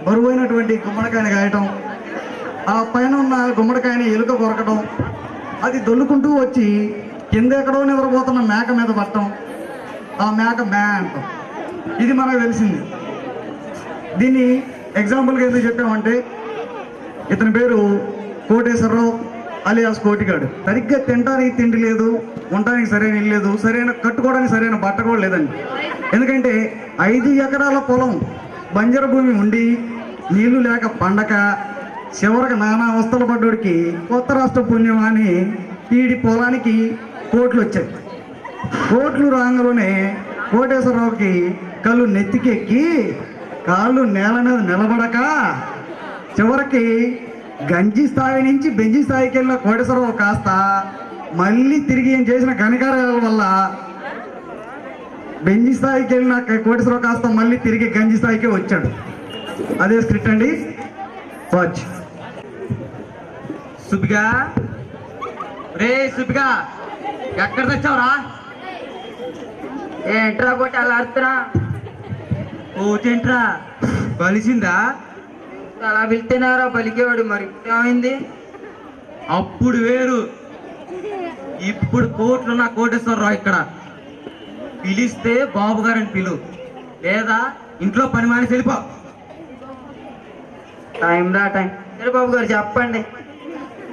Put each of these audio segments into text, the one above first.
బరువైనటువంటి గుమ్మడికాయని గాయటం, ఆ పైన ఉన్న గుమ్మడికాయని ఎలుక కొరకడం, అది దొల్లుకుంటూ వచ్చి కింద ఎక్కడో నిద్రపోతున్న మేక మీద పట్టడం, ఆ మేక మ్యా అంటాం. ఇది మనకు తెలిసింది. దీన్ని ఎగ్జాంపుల్గా ఎందుకు చెప్పామంటే, ఇతని పేరు కోటేశ్వరరావు అలియాస్ కోటిగాడు. సరిగ్గా తినడానికి తిండి లేదు, ఉండటానికి సరైన ఇల్లు లేదు, సరైన కట్టుకోవడానికి సరైన బట్ట కూడా లేదండి. ఎందుకంటే 5 ఎకరాల పొలం బంజర భూమి ఉండి నీళ్లు లేక పండక చివరికి నానా అవస్థలు పడ్డోడికి కొత్త రాష్ట్ర పుణ్యం అని ఈడి పొలానికి కోట్లు వచ్చాయి. కోట్లు రాగానే కోటేశ్వరరావుకి కళ్ళు నెత్తికెక్కి కాళ్ళు నేల మీద నిలబడక చివరికి గంజి స్థాయి నుంచి బెంజి స్థాయికి వెళ్ళిన కోటేశ్వరరావు కాస్త మళ్ళీ తిరిగి ఏం చేసిన ఘనకార్యాల వల్ల బెంజి స్థాయికి వెళ్ళిన కోటేశ్వరరావు కాస్త మళ్ళీ తిరిగి గంజి స్థాయికి వచ్చాడు. అదే స్క్రిప్ట్ అండి. వాచ్. సుబ్బిగా, రే సుబ్బిగా, ఎక్కడ తెచ్చావురా? ఏంట్రా కొట్టి అలా అరుతున్నా? ఓటేంట్రా, బలిసిందా? అలా పిలితేనారా పలికేవాడు, మరి ఏమైంది? అప్పుడు వేరు, ఇప్పుడు కోట్లున్న కోటేశ్వరరావు ఇక్కడ. పిలిస్తే బాబు గారని పిలు, లేదా ఇంట్లో పని మానేసి వెళ్ళిపో. టైం రా టైం. సరే బాబు గారు చెప్పండి.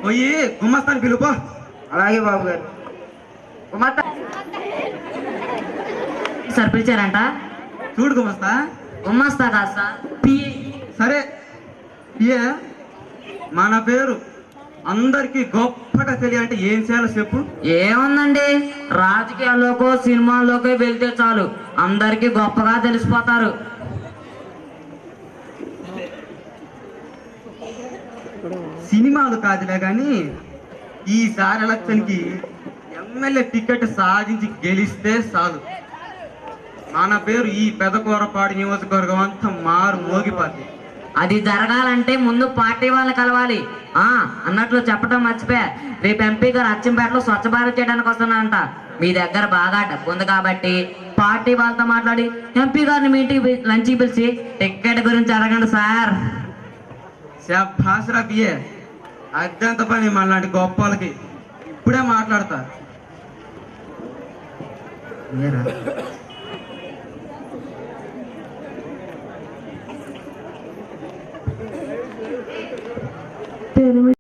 పోయి గుమ్మస్తాను పిలుపో. అలాగే బాబు గారు. సార్ పిలిచారంట? చూడు గుమ్మస్తా. గుమ్మస్తా కాదు సార్, సరే, ఏ మన పేరు అందరికి గొప్పగా తెలియాలంటే ఏం చేయాలో చెప్పు. ఏముందండి, రాజకీయాల్లోకో సినిమాల్లోకో వెళ్తే చాలు అందరికి గొప్పగా తెలిసిపోతారు. సినిమాలు కాదులే కానీ ఈసారి ఎలక్షన్కి ఎమ్మెల్యే టికెట్ సాధించి గెలిస్తే చాలు మన పేరు ఈ పెదకూరపాడు నియోజకవర్గం అంతా మారు మోగిపోద్ది. అది జరగాలంటే ముందు పార్టీ వాళ్ళని కలవాలి. అన్నట్లు చెప్పడం మర్చిపోయా, రేపు ఎంపీ గారు అచ్చంపేటలో స్వచ్ఛ భారత్ చేయడానికి వస్తున్నారంట. మీ దగ్గర బాగా డబ్బు ఉంది కాబట్టి పార్టీ వాళ్ళతో మాట్లాడి ఎంపీ గారిని మీటింగ్ లంచ్కి పిలిచి టికెట్ గురించి అడగండి సార్. భాషరా బియ్యే, అత్యంత పని మనలాంటి గొప్ప వాళ్ళకి ఇప్పుడే మాట్లాడతా.